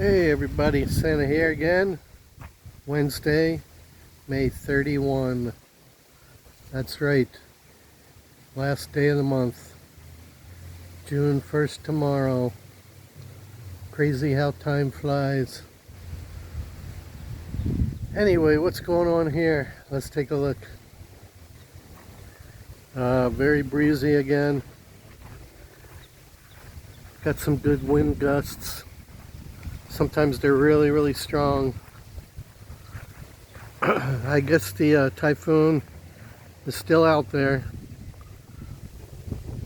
Hey everybody, Santa here again. Wednesday, May 31. That's right. Last day of the month. June 1st tomorrow. Crazy how time flies. Anyway, what's going on here? Let's take a look. Very breezy again. Got some good wind gusts. Sometimes they're really strong. I guess the typhoon is still out there.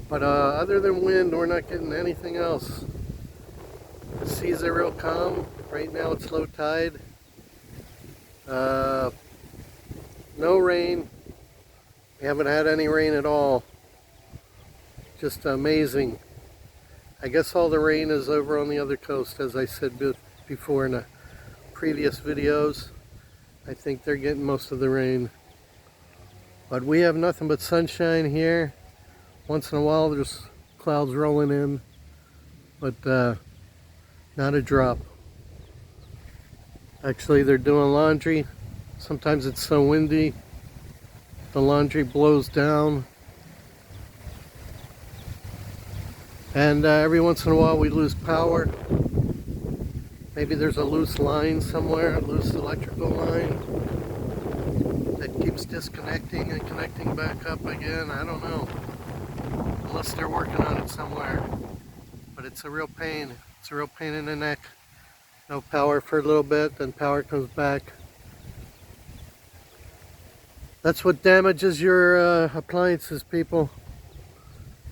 But other than wind, we're not getting anything else. The seas are real calm. Right now it's low tide. No rain. We haven't had any rain at all. Just amazing. I guess all the rain is over on the other coast, as I said before in the previous videos. I think they're getting most of the rain. But we have nothing but sunshine here. Once in a while there's clouds rolling in, but not a drop. Actually, they're doing laundry. Sometimes it's so windy, the laundry blows down. And every once in a while we lose power. Maybe there's a loose line somewhere, a loose electrical line that keeps disconnecting and connecting back up again. I don't know. Unless they're working on it somewhere. But it's a real pain. It's a real pain in the neck. No power for a little bit, then power comes back. That's what damages your appliances, people.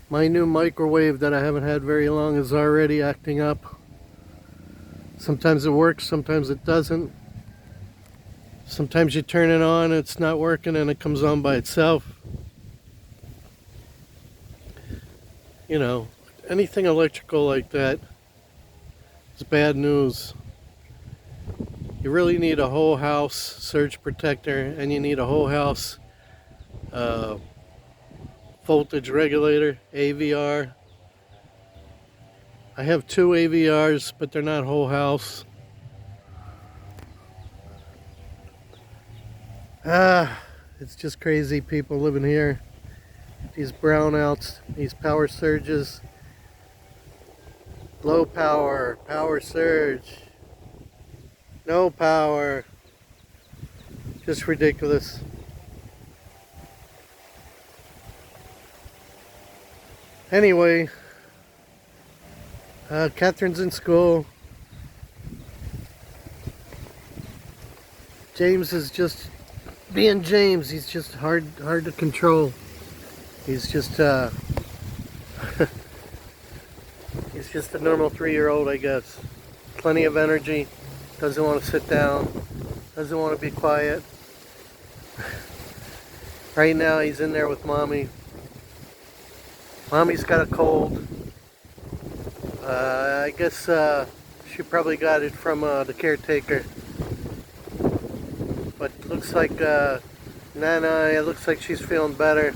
My new microwave that I haven't had very long is already acting up. Sometimes it works, sometimes it doesn't. Sometimes you turn it on, it's not working, and it comes on by itself. You know, anything electrical like that is bad news. You really need a whole house surge protector, and you need a whole house voltage regulator, AVR. I have 2 AVRs, but they're not whole house. It's just crazy people living here. These brownouts, these power surges, low power, power surge, no power, just ridiculous. Anyway, Catherine's in school. James is just being James. He's just hard to control. He's just he's just a normal 3-year-old, I guess. Plenty of energy. Doesn't want to sit down. Doesn't want to be quiet. Right now he's in there with Mommy. Mommy's got a cold. I guess she probably got it from the caretaker. But looks like Nana, it looks like she's feeling better.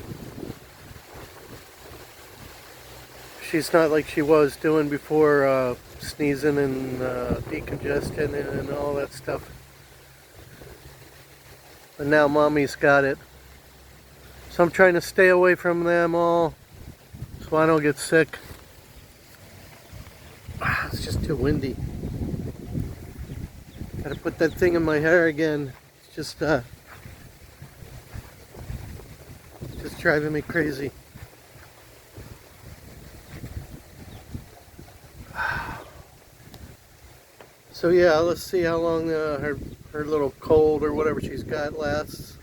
She's not like she was doing before, sneezing and decongestion and all that stuff. But now Mommy's got it. So I'm trying to stay away from them all so I don't get sick. It's just too windy. Gotta put that thing in my hair again. It's just driving me crazy. So yeah, let's see how long her little cold or whatever she's got lasts.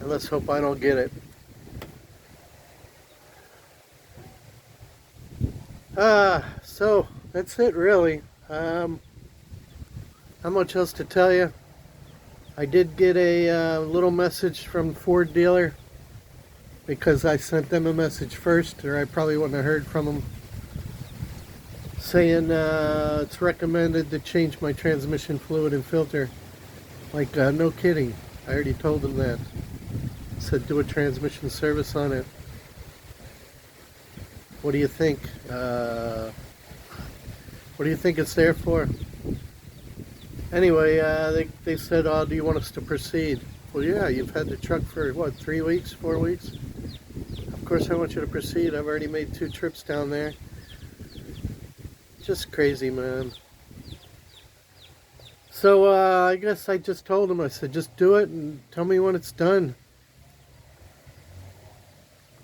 And let's hope I don't get it. So that's it really. Not much else to tell you. I did get a little message from the Ford dealer because I sent them a message first, or I probably wouldn't have heard from them, saying it's recommended to change my transmission fluid and filter. Like, no kidding. I already told them that. Said do a transmission service on it. What do you think? What do you think it's there for? Anyway, they said, "Oh, do you want us to proceed?" Well, yeah, you've had the truck for what, 3 weeks, 4 weeks? Of course I want you to proceed. I've already made 2 trips down there. Just crazy, man. So I guess I just told him, I said, just do it and tell me when it's done.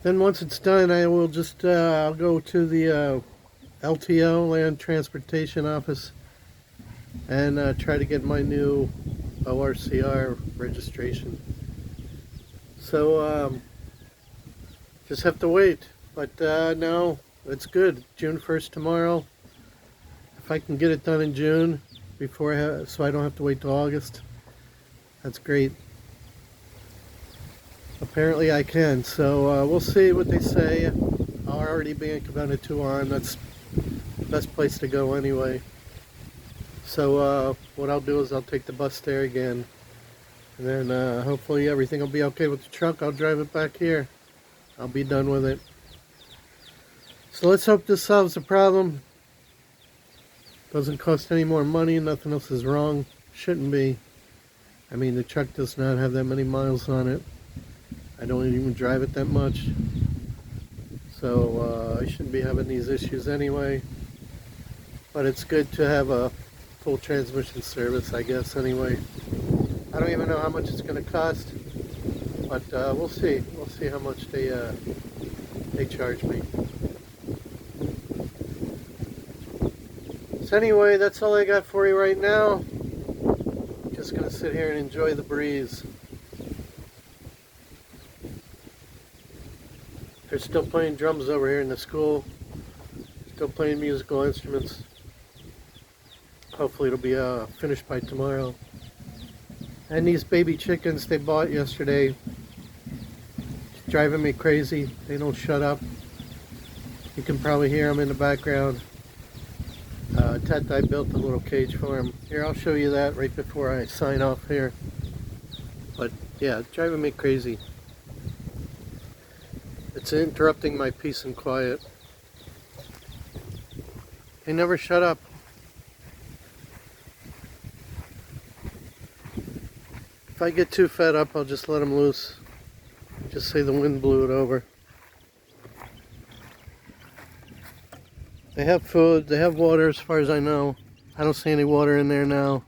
Then once it's done, I will just, I'll go to the LTO, Land Transportation Office, and try to get my new ORCR registration. So just have to wait. But no, it's good. June 1st tomorrow. If I can get it done in June, before so I don't have to wait till August, that's great. Apparently I can, so we'll see what they say. I'll already be in Cabana 2 on. That's the best place to go anyway. So what I'll do is I'll take the bus there again, and then hopefully everything will be okay with the truck. I'll drive it back here. I'll be done with it. So let's hope this solves the problem. Doesn't cost any more money, nothing else is wrong. Shouldn't be. I mean, the truck does not have that many miles on it. I don't even drive it that much. So I shouldn't be having these issues anyway. But it's good to have a full transmission service, I guess, anyway. I don't even know how much it's going to cost. But we'll see. We'll see how much they charge me. So anyway, that's all I got for you right now. Just gonna sit here and enjoy the breeze. They're still playing drums over here in the school. Still playing musical instruments. Hopefully it'll be finished by tomorrow. And these baby chickens they bought yesterday, it's driving me crazy. They don't shut up. You can probably hear them in the background. Tata built a little cage for him. Here, I'll show you that right before I sign off here. But yeah, it's driving me crazy. It's interrupting my peace and quiet. They never shut up. If I get too fed up, I'll just let them loose. Just say the wind blew it over. They have food, they have water as far as I know. I don't see any water in there now.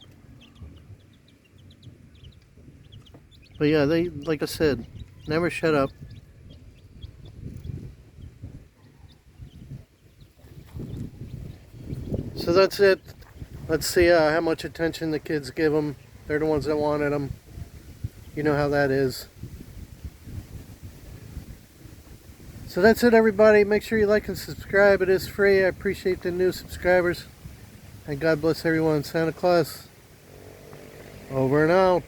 But yeah, they, like I said, never shut up. So that's it. Let's see how much attention the kids give them. They're the ones that wanted them. You know how that is. So that's it, everybody. Make sure you like and subscribe. It is free. I appreciate the new subscribers. And God bless everyone. Santa Claus, over and out.